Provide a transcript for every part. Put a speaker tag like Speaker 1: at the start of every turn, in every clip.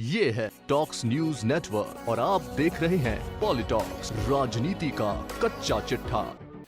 Speaker 1: ये है talks news network और आप देख रहे हैं पॉलिटॉक्स, राजनीति का कच्चा चिट्ठा।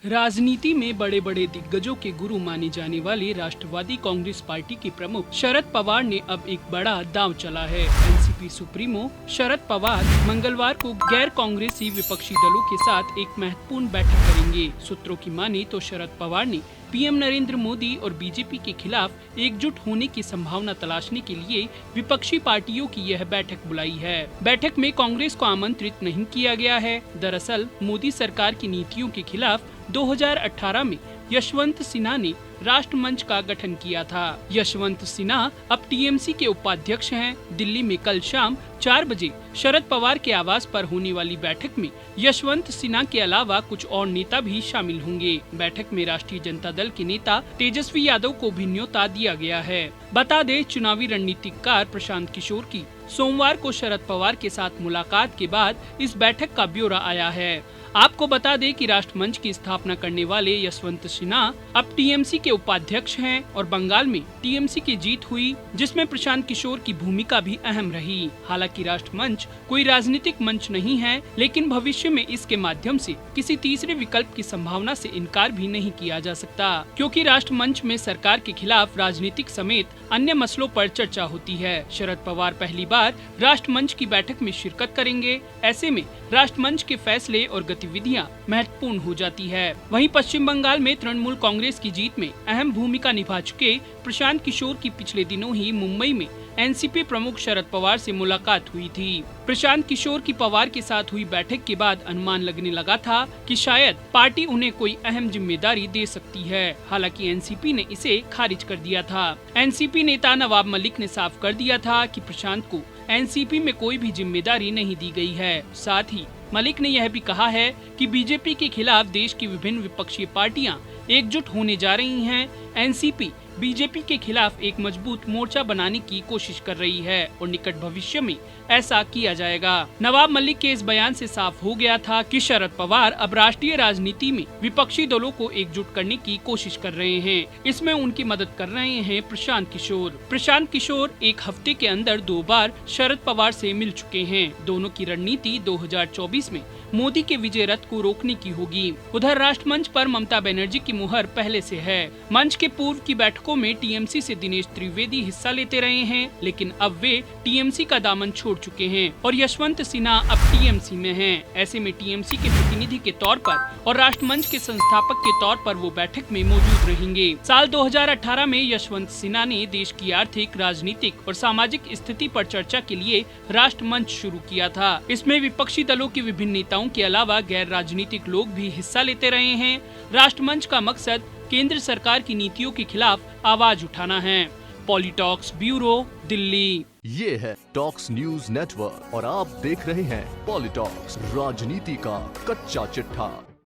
Speaker 2: राजनीति में बड़े बड़े दिग्गजों के गुरु माने जाने वाले राष्ट्रवादी कांग्रेस पार्टी के प्रमुख शरद पवार ने अब एक बड़ा दांव चला है। एनसीपी सुप्रीमो शरद पवार मंगलवार को गैर कांग्रेसी विपक्षी दलों के साथ एक महत्वपूर्ण बैठक करेंगे। सूत्रों की माने तो शरद पवार ने पीएम नरेंद्र मोदी और बीजेपी के खिलाफ एकजुट होने की संभावना तलाशने के लिए विपक्षी पार्टियों की यह बैठक बुलाई है। बैठक में कांग्रेस को आमंत्रित नहीं किया गया है। दरअसल मोदी सरकार की नीतियों के खिलाफ 2018 में यशवंत सिन्हा ने राष्ट्र मंच का गठन किया था। यशवंत सिन्हा अब टीएमसी के उपाध्यक्ष हैं। दिल्ली में कल शाम 4 बजे शरद पवार के आवास पर होने वाली बैठक में यशवंत सिन्हा के अलावा कुछ और नेता भी शामिल होंगे। बैठक में राष्ट्रीय जनता दल के नेता तेजस्वी यादव को भी न्योता दिया गया है। बता दें, चुनावी रणनीतिकार प्रशांत किशोर की सोमवार को शरद पवार के साथ मुलाकात के बाद इस बैठक का ब्यौरा आया है। आपको बता दें कि राष्ट्रमंच की स्थापना करने वाले यशवंत सिन्हा अब टीएमसी के उपाध्यक्ष हैं और बंगाल में टीएमसी की जीत हुई, जिसमें प्रशांत किशोर की भूमिका भी अहम रही। हालांकि राष्ट्रमंच कोई राजनीतिक मंच नहीं है, लेकिन भविष्य में इसके माध्यम से किसी तीसरे विकल्प की संभावना से इनकार भी नहीं किया जा सकता, क्योंकि राष्ट्रमंच में सरकार के खिलाफ राजनीतिक समेत अन्य मसलों पर चर्चा होती है। शरद पवार पहली बार राष्ट्रमंच की बैठक में शिरकत करेंगे। ऐसे में राष्ट्रमंच के फैसले और गतिविधियां महत्वपूर्ण हो जाती है। वहीं पश्चिम बंगाल में तृणमूल कांग्रेस की जीत में अहम भूमिका निभा चुके प्रशांत किशोर की पिछले दिनों ही मुंबई में एनसीपी प्रमुख शरद पवार से मुलाकात हुई थी। प्रशांत किशोर की पवार के साथ हुई बैठक के बाद अनुमान लगने लगा था कि शायद पार्टी उन्हें कोई अहम जिम्मेदारी दे सकती है। हालांकि एनसीपी ने इसे खारिज कर दिया था। एनसीपी नेता नवाब मलिक ने साफ कर दिया था कि प्रशांत को एनसीपी में कोई भी जिम्मेदारी नहीं दी गई है। साथ ही मलिक ने यह भी कहा है कि बीजेपी के खिलाफ देश की विभिन्न विपक्षी पार्टियां एकजुट होने जा रही हैं। एनसीपी बीजेपी के खिलाफ एक मजबूत मोर्चा बनाने की कोशिश कर रही है और निकट भविष्य में ऐसा किया जाएगा। नवाब मलिक के इस बयान से साफ हो गया था कि शरद पवार अब राष्ट्रीय राजनीति में विपक्षी दलों को एकजुट करने की कोशिश कर रहे हैं। इसमें उनकी मदद कर रहे हैं प्रशांत किशोर। प्रशांत किशोर एक हफ्ते के अंदर 2 बार शरद पवार से मिल चुके हैं। दोनों की रणनीति 2024 में मोदी के विजय रथ को रोकने की होगी। उधर राष्ट्रमंच पर ममता बनर्जी की मुहर पहले से है। मंच के पूर्व की बैठकों में टीएमसी से दिनेश त्रिवेदी हिस्सा लेते रहे हैं, लेकिन अब वे टीएमसी का दामन छोड़ चुके हैं और यशवंत सिन्हा अब टीएमसी में हैं। ऐसे में टीएमसी के प्रतिनिधि के तौर पर और राष्ट्रमंच के संस्थापक के तौर पर वो बैठक में मौजूद रहेंगे। साल 2018 में यशवंत सिन्हा ने देश की आर्थिक, राजनीतिक और सामाजिक स्थिति पर चर्चा के लिए राष्ट्रमंच शुरू किया था। इसमें विपक्षी दलों के विभिन्न नेताओं के अलावा गैर राजनीतिक लोग भी हिस्सा लेते रहे हैं। राष्ट्रमंच का मकसद केंद्र सरकार की नीतियों के खिलाफ आवाज उठाना है। पॉलिटॉक्स ब्यूरो, दिल्ली।
Speaker 1: ये है टॉक्स न्यूज नेटवर्क और आप देख रहे हैं पॉलिटॉक्स, राजनीति का कच्चा चिट्ठा।